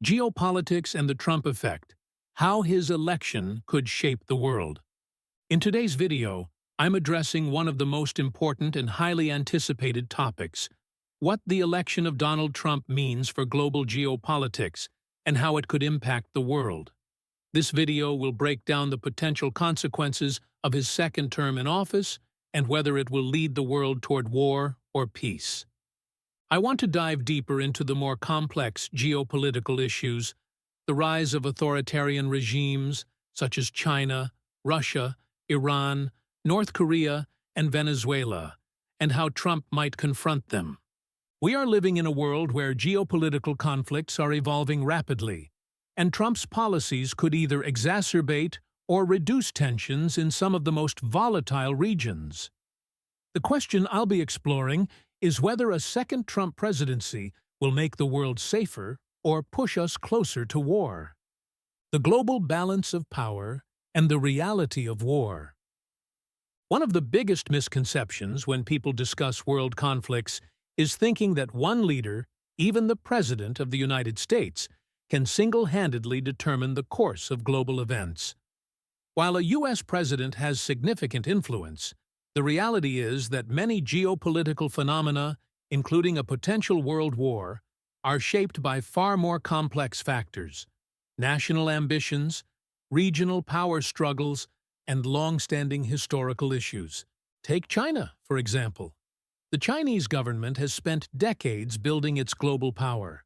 Geopolitics and the Trump effect, how his election could shape the world. In today's video, I'm addressing one of the most important and highly anticipated topics, what the election of Donald Trump means for global geopolitics and how it could impact the world. This video will break down the potential consequences of his second term in office and whether it will lead the world toward war or peace. I want to dive deeper into the more complex geopolitical issues, the rise of authoritarian regimes such as China, Russia, Iran, North Korea, and Venezuela, and how Trump might confront them. We are living in a world where geopolitical conflicts are evolving rapidly, and Trump's policies could either exacerbate or reduce tensions in some of the most volatile regions. The question I'll be exploring is whether a second Trump presidency will make the world safer or push us closer to war. The global balance of power and the reality of war. One of the biggest misconceptions when people discuss world conflicts is thinking that one leader, even the President of the United States, can single-handedly determine the course of global events. While a U.S. president has significant influence, the reality is that many geopolitical phenomena, including a potential world war, are shaped by far more complex factors: national ambitions, regional power struggles, and long-standing historical issues. Take China, for example. The Chinese government has spent decades building its global power,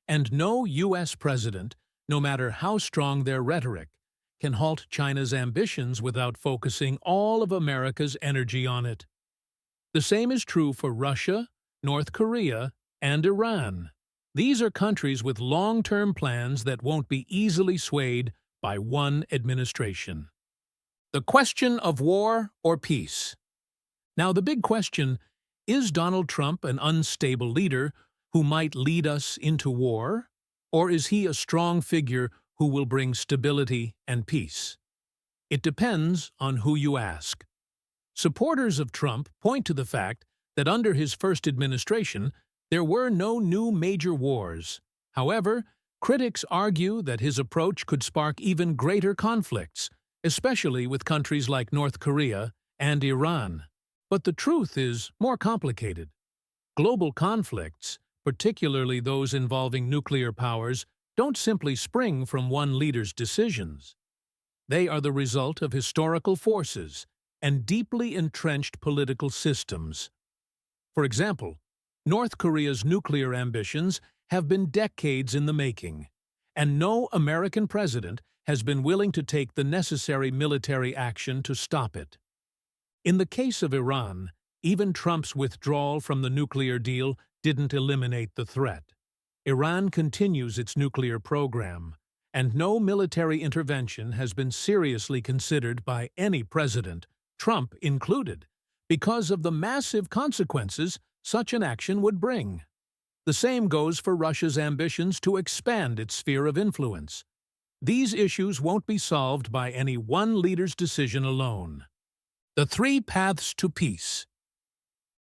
and no U.S. president, no matter how strong their rhetoric, can halt China's ambitions without focusing all of America's energy on it. The same is true for Russia, North Korea, and Iran. These are countries with long-term plans that won't be easily swayed by one administration. The question of war or peace. Now, the big question, is Donald Trump an unstable leader who might lead us into war, or is he a strong figure who will bring stability and peace? It depends on who you ask. Supporters of Trump point to the fact that under his first administration, there were no new major wars. However, critics argue that his approach could spark even greater conflicts, especially with countries like North Korea and Iran. But the truth is more complicated. Global conflicts, particularly those involving nuclear powers, don't simply spring from one leader's decisions. They are the result of historical forces and deeply entrenched political systems. For example, North Korea's nuclear ambitions have been decades in the making, and no American president has been willing to take the necessary military action to stop it. In the case of Iran, even Trump's withdrawal from the nuclear deal didn't eliminate the threat. Iran continues its nuclear program, and no military intervention has been seriously considered by any president, Trump included, because of the massive consequences such an action would bring. The same goes for Russia's ambitions to expand its sphere of influence. These issues won't be solved by any one leader's decision alone. The three paths to peace.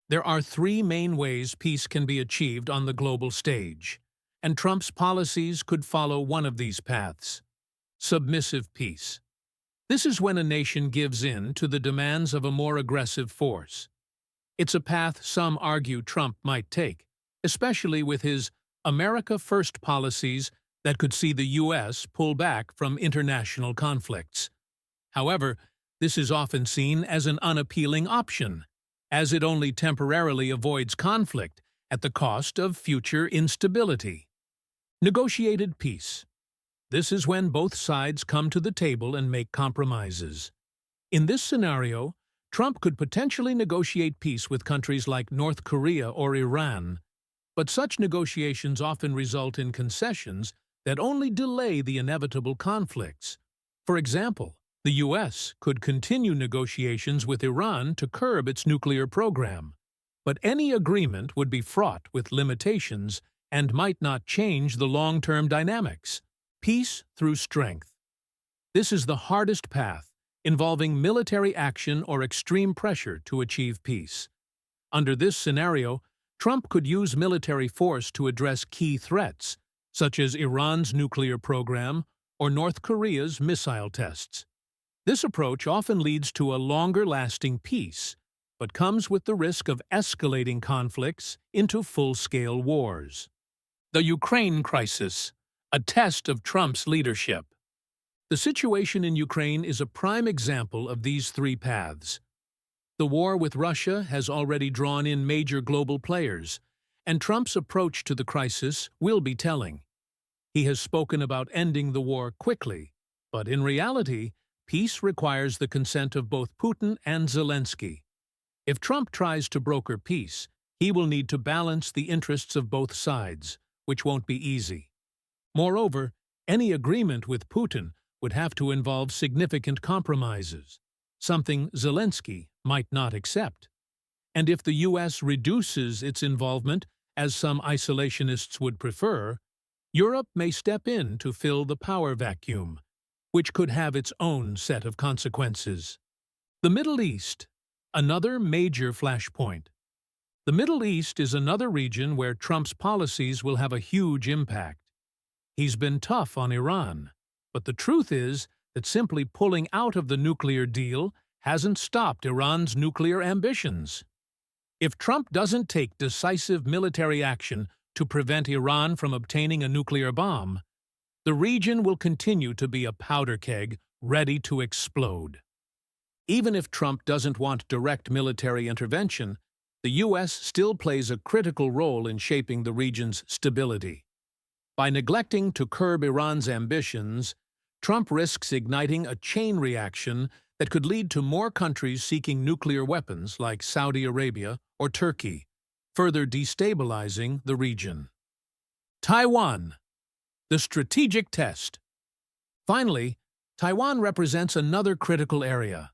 There are three main ways peace can be achieved on the global stage, and Trump's policies could follow one of these paths. Submissive peace. This is when a nation gives in to the demands of a more aggressive force. It's a path some argue Trump might take, especially with his America First policies that could see the U.S. pull back from international conflicts. However, this is often seen as an unappealing option, as it only temporarily avoids conflict at the cost of future instability. Negotiated peace. This is when both sides come to the table and make compromises. In this scenario, Trump could potentially negotiate peace with countries like North Korea or Iran, but such negotiations often result in concessions that only delay the inevitable conflicts. For example, the U.S. could continue negotiations with Iran to curb its nuclear program, but any agreement would be fraught with limitations and might not change the long-term dynamics. Peace through strength. This is the hardest path, involving military action or extreme pressure to achieve peace. Under this scenario, Trump could use military force to address key threats, such as Iran's nuclear program or North Korea's missile tests. This approach often leads to a longer-lasting peace, but comes with the risk of escalating conflicts into full-scale wars. The Ukraine crisis, a test of Trump's leadership. The situation in Ukraine is a prime example of these three paths. The war with Russia has already drawn in major global players, and Trump's approach to the crisis will be telling. He has spoken about ending the war quickly, but in reality, peace requires the consent of both Putin and Zelensky. If Trump tries to broker peace, he will need to balance the interests of both sides, which won't be easy. Moreover, any agreement with Putin would have to involve significant compromises, something Zelensky might not accept. And if the U.S. reduces its involvement, as some isolationists would prefer, Europe may step in to fill the power vacuum, which could have its own set of consequences. The Middle East, another major flashpoint. The Middle East is another region where Trump's policies will have a huge impact. He's been tough on Iran, but the truth is that simply pulling out of the nuclear deal hasn't stopped Iran's nuclear ambitions. If Trump doesn't take decisive military action to prevent Iran from obtaining a nuclear bomb, the region will continue to be a powder keg ready to explode. Even if Trump doesn't want direct military intervention, the U.S. still plays a critical role in shaping the region's stability. By neglecting to curb Iran's ambitions, Trump risks igniting a chain reaction that could lead to more countries seeking nuclear weapons like Saudi Arabia or Turkey, further destabilizing the region. Taiwan, the strategic test. Finally, Taiwan represents another critical area.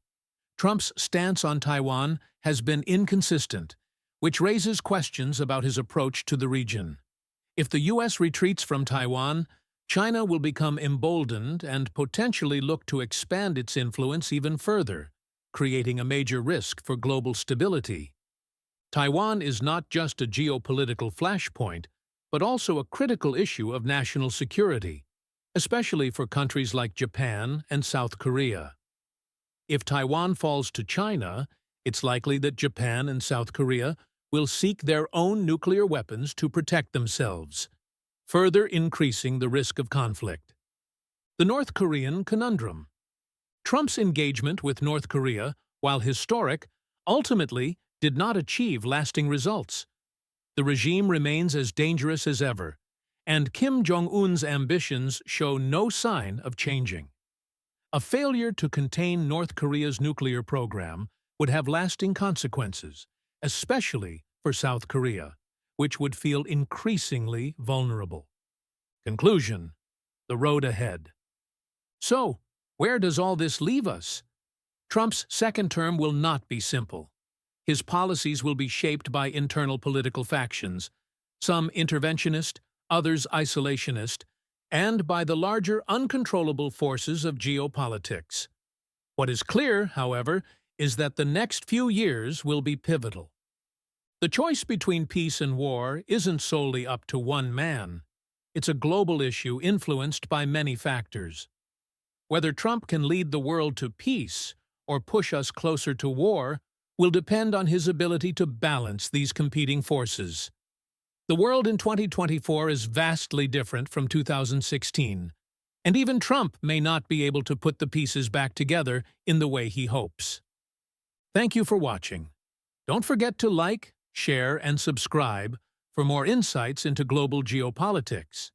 Trump's stance on Taiwan has been inconsistent, which raises questions about his approach to the region. If the U.S. retreats from Taiwan, China will become emboldened and potentially look to expand its influence even further, creating a major risk for global stability. Taiwan is not just a geopolitical flashpoint, but also a critical issue of national security, especially for countries like Japan and South Korea. If Taiwan falls to China, it's likely that Japan and South Korea will seek their own nuclear weapons to protect themselves, further increasing the risk of conflict. The North Korean conundrum. Trump's engagement with North Korea, while historic, ultimately did not achieve lasting results. The regime remains as dangerous as ever, and Kim Jong-un's ambitions show no sign of changing. A failure to contain North Korea's nuclear program would have lasting consequences, especially for South Korea, which would feel increasingly vulnerable. Conclusion: the road ahead. So, where does all this leave us? Trump's second term will not be simple. His policies will be shaped by internal political factions, some interventionist, others isolationist, and by the larger uncontrollable forces of geopolitics. What is clear, however, is that the next few years will be pivotal. The choice between peace and war isn't solely up to one man. It's a global issue influenced by many factors. Whether Trump can lead the world to peace or push us closer to war will depend on his ability to balance these competing forces. The world in 2024 is vastly different from 2016, and even Trump may not be able to put the pieces back together in the way he hopes. Thank you for watching. Don't forget to like, share, and subscribe for more insights into global geopolitics.